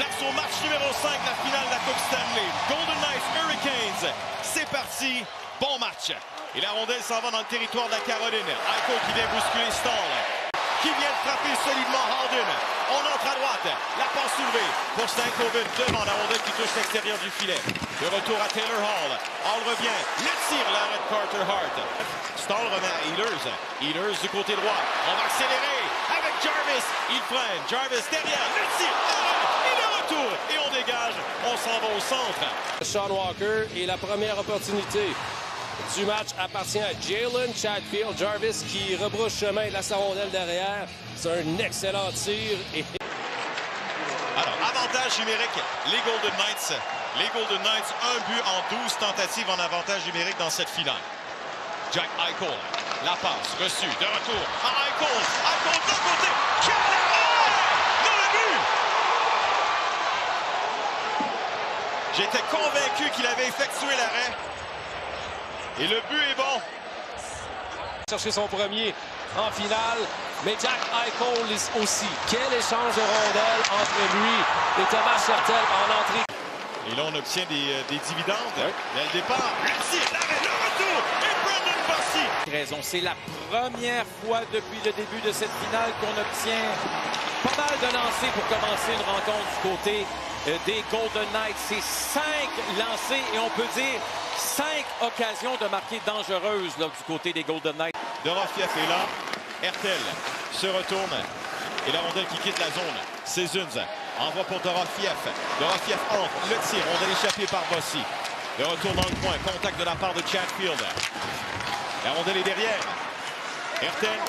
Place au match numéro 5 de la finale de la Coupe Stanley. Golden Knights Hurricanes. C'est parti. Bon match. Et la rondelle s'en va dans le territoire de la Caroline. Eichel qui vient bousculer Stahl. Qui vient de frapper solidement Howden. On entre à droite. La passe soulevée pour Stankoven devant la rondelle qui touche l'extérieur du filet. De retour à Taylor Hall. Hall revient. Le tir, l'arrêt de Carter Hart. Stahl remet à Ehlers. Ehlers du côté droit. On va accélérer avec Jarvis. Il freine. Jarvis derrière. Le tir. Et le retour. Et on dégage. On s'en va au centre. Sean Walker et la première opportunité du match appartient à Jalen Chatfield. Jarvis qui rebrousse chemin de la rondelle derrière. C'est un excellent tir. Alors, avantage numérique, les Golden Knights. Les Golden Knights, un but en 12 tentatives en avantage numérique dans cette finale. Jack Eichel, la passe, reçue, de retour à Eichel. Eichel de côté. Quel arrêt! Dans le but! J'étais convaincu qu'il avait effectué l'arrêt. Et le but est bon. Chercher son premier en finale, mais Jack Eichel aussi. Quel échange de rondelles entre lui et Thomas Hertel en entrée. Et là, on obtient des dividendes. Oui. Dès le départ, le tir, l'arrêt, le retour et Brendan Bossy. Raison, c'est la première fois depuis le début de cette finale qu'on obtient pas mal de lancers pour commencer une rencontre du côté des Golden Knights. C'est 5 lancers et on peut dire 5 occasions de marquer dangereuses là, du côté des Golden Knights. Dorofiev est là. Hertel se retourne. Et la rondelle qui quitte la zone. Sezuns envoie pour Dorofiev. Dorofiev entre. Le tir. Rondelle échappée par Bossy. Le retour dans le coin. Contact de la part de Chatfield. La rondelle est derrière. Hertel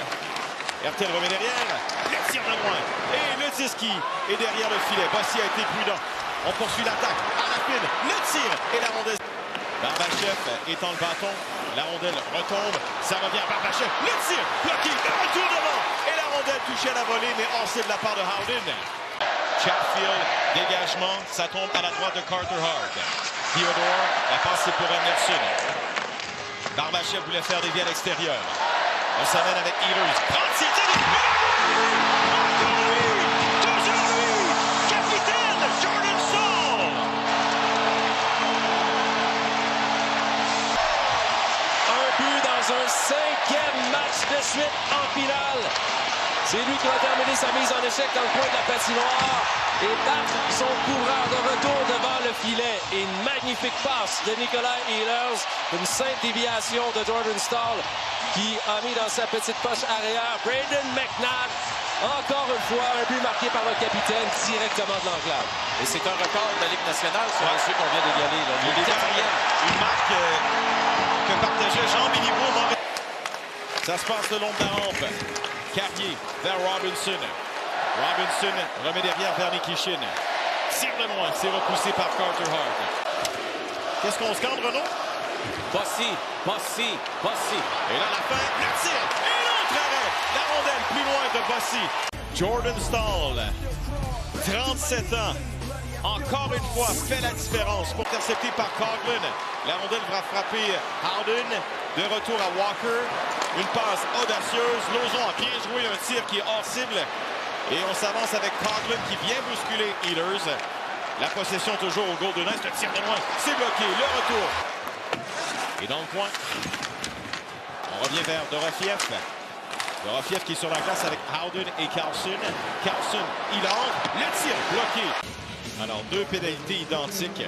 remet derrière. Le tir de loin. Et le Tiski est derrière le filet. Bossy a été prudent. On poursuit l'attaque. À la fine. Le tir. Et la rondelle. Barbachev étend le bâton. La rondelle retombe. Ça revient à Barbachev. Le tir. Bloqué. Le retour devant. Et la rondelle touchée à la volée. Mais hors-cible de la part de Howden. Chatfield. Dégagement. Ça tombe à la droite de Carter Hart. Theodore. La passe c'est pour Anderson. Barbachev voulait faire des vies à l'extérieur. On s'amène avec Ehlers. 36 capitaine Jordan Stahl. Un but dans un 5e match de suite en finale. C'est lui qui va terminer sa mise en échec dans le coin de la patinoire et battre son coureur de retour devant le filet. Et une magnifique passe de Nikolai Ehlers, une simple déviation de Jordan Stahl qui a mis dans sa petite poche arrière Brayden McNabb. Encore une fois, un but marqué par le capitaine directement de l'enclave. Et c'est un record de la Ligue nationale sur ceux qu'on vient d'égaler. Une marque que partageait Jean Béliveau. Ça se passe le long de la rampe. Carrier vers Robinson. Robinson remet derrière vers Nikishin. Tire de loin, c'est repoussé par Carter Hart. Qu'est-ce qu'on scande, Renaud? Bossy. Et là, la fin, le tir et l'autre arrêt. La rondelle plus loin de Bossy. Jordan Stahl, 37 ans. Encore une fois, fait la différence pour intercepter par Coghlan. La rondelle va frapper Howden. De retour à Walker. Une passe audacieuse. Lauzon a bien joué un tir qui est hors cible. Et on s'avance avec Coghlan qui vient bousculer Ehlers. La possession toujours au Golden Knights. Le tir de loin, c'est bloqué. Le retour. Et dans le coin, on revient vers Dorofiev. Dorofiev qui est sur la glace avec Howden et Carlson. Carlson, il entre. Le tir bloqué. Alors, 2 pénalités identiques.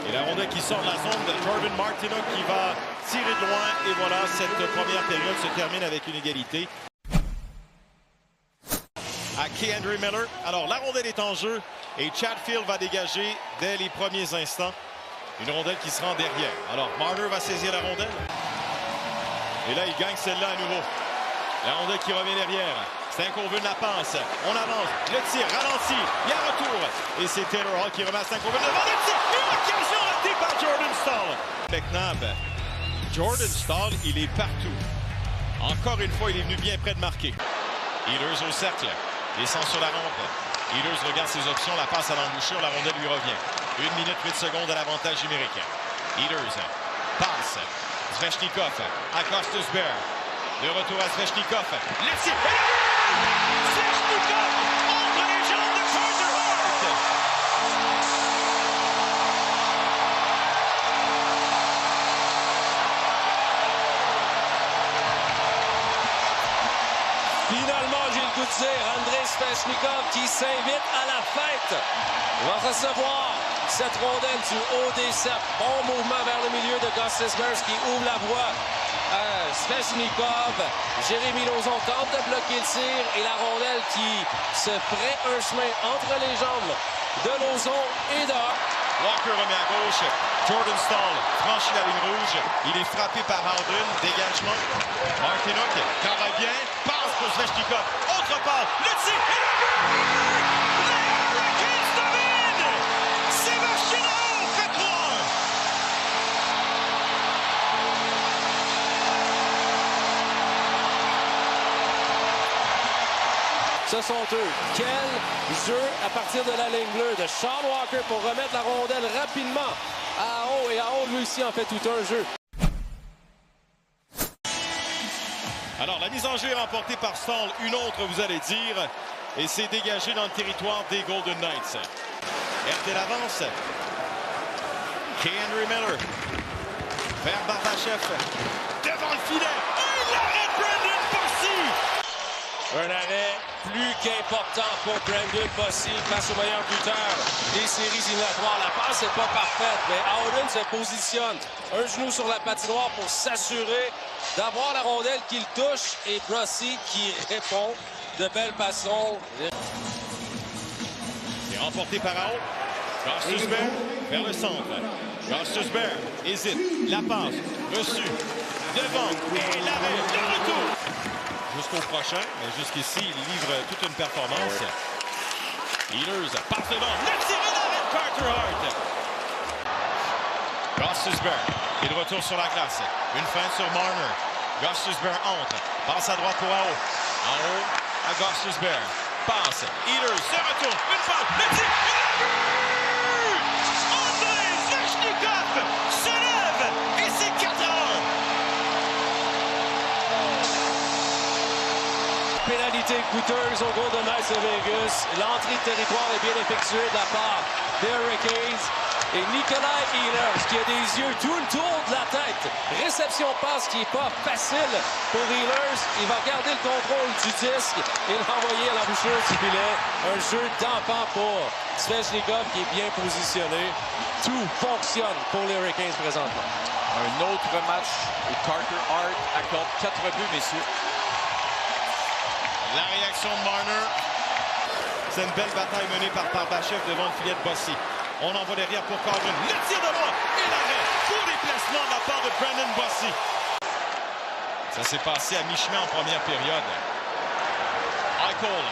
Et la rondelle qui sort de la zone de Jordan Martinook qui va tirer de loin. Et voilà, cette première période se termine avec une égalité. À K'Andre Miller. Alors, la rondelle est en jeu. Et Chatfield va dégager dès les premiers instants. Une rondelle qui se rend derrière. Alors, Marner va saisir la rondelle. Et là, il gagne celle-là à nouveau. La rondelle qui revient derrière. Stankoven la passe. On avance. Le tir ralenti. Il y a un retour. Et c'est Taylor Hall qui remet à Stankoven devant le tir. Et l'occasion ratée par Jordan Stahl. McNabb. Jordan Stahl, il est partout. Encore une fois, il est venu bien près de marquer. Ehlers au cercle. Descend sur la rampe. Ehlers regarde ses options. La passe à l'embouchure. La rondelle lui revient. 1 minute 8 secondes à l'avantage numérique. Ehlers passe. Svechnikov à Gostisbehere. De retour à Svechnikov. Le tir. Svechnikov entre les jambes de Carter Hart. Finalement, j'ai le goût de dire, Andrei Svechnikov qui s'invite à la fête. Il va recevoir cette rondelle du haut des cercles. Bon mouvement vers le milieu de Gostisbehere qui ouvre la voie à Svechnikov. Jérémy Lauzon tente de bloquer le tir et la rondelle qui se ferait un chemin entre les jambes de Lauzon et de Walker remet à gauche. Jordan Staal franchit la ligne rouge. Il est frappé par Howden. Dégagement. Martinook travaille bien. Passe pour Svechnikov. Autre passe. Le tir et le but! Les Hurricanes dominent! Sébastien Aho fait 3-1. Ce sont eux. Quel jeu à partir de la ligne bleue de Sean Walker pour remettre la rondelle rapidement à Aho. Et Aho, lui aussi, en fait tout un jeu. Alors, la mise en jeu est remportée par Staal. Une autre, vous allez dire. Et c'est dégagé dans le territoire des Golden Knights. RTL avance. K-Henry Miller. Vers Barbashev. Devant le filet. Et l'arrêt de Brendan Bossy. Un arrêt plus qu'important pour Brendan Bossy face au meilleur buteur des séries éliminatoires. La passe n'est pas parfaite, mais Howden se positionne un genou sur la patinoire pour s'assurer d'avoir la rondelle qu'il touche et Bossy qui répond de belle façon. C'est remporté par Aho. Gostisbehere vers le centre. Gostisbehere hésite. La passe. Reçue. Devant. Et l'arrêt. Le retour. Jusqu'au prochain, mais jusqu'ici, il livre toute une performance. Ehlers passe devant. Le tir et l'arrêt de Carter Hart. Gostisbehere. Il retourne sur la glace. Une feinte sur Marner. Gostisbehere entre. Passe à droite pour Aho. Aho à Gostisbehere. Passe. Ehlers se retourne. Une faute. Le tir et le but! Andrei Svechnikov se lève et c'est 4-1. Pénalité coûteuse au Golden Knights de Vegas. L'entrée de territoire est bien effectuée de la part des Hurricanes. Et Nikolai Ehlers qui a des yeux tout le tour de la tête. Réception-passe qui n'est pas facile pour Ehlers. Il va garder le contrôle du disque et l'envoyer à l'embouchure du filet. Un jeu d'enfant pour Svechnikov qui est bien positionné. Tout fonctionne pour les Hurricanes présentement. Un autre match où Carter Hart accorde 4 buts, messieurs. La réaction de Marner. C'est une belle bataille menée par Barbashev devant le filet de Bossy. On envoie derrière pour Carter. Le tir de droit et l'arrêt. Pour déplacement de la part de Brendan Bossy. Ça s'est passé à mi-chemin en première période. Eichel.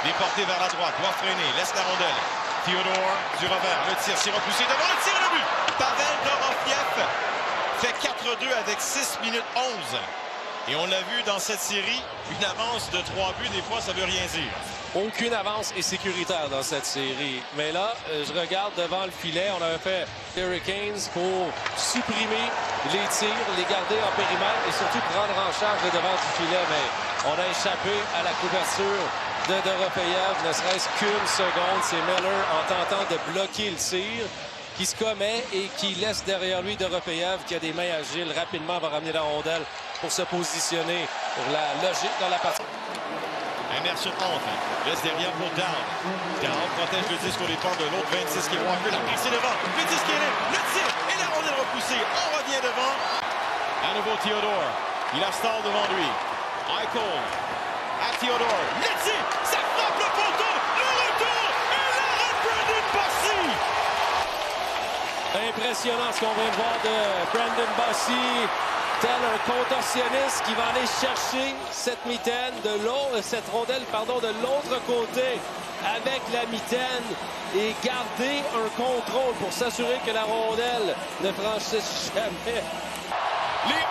Déporté vers la droite. Doit freiner. Laisse la rondelle. Theodore du revers. Le tir s'est repoussé devant le tir et le but. Pavel Dorofiev fait 4-2 avec 6 minutes 11. Et on l'a vu dans cette série, une avance de 3 buts, des fois, ça veut rien dire. Aucune avance est sécuritaire dans cette série. Mais là, je regarde devant le filet. On avait fait les Hurricanes pour supprimer les tirs, les garder en périmètre et surtout prendre en charge le devant du filet. Mais on a échappé à la couverture de Dorofeyev, ne serait-ce qu'une seconde. C'est Miller en tentant de bloquer le tir qui se commet et qui laisse derrière lui Dorofeyev qui a des mains agiles. Rapidement va ramener la rondelle pour se positionner pour la logique dans la partie. Immersion contre. Laisse derrière pour Down. Down protège le disque au départ de l'autre 26 qui est Walker. La prise est devant. Le disque est là. Le tir et la rondelle repoussée. On revient devant. À nouveau Theodore. Il a Staal devant lui. Eichel. À Theodore. Le tir. Ça frappe le poteau. Le retour. Et l'arrêt de Brendan Bossy. Impressionnant ce qu'on vient de voir de Brendan Bossy. Tel un contorsionniste qui va aller chercher cette mitaine de l'autre, cette rondelle, pardon, de l'autre côté avec la mitaine et garder un contrôle pour s'assurer que la rondelle ne franchisse jamais. Les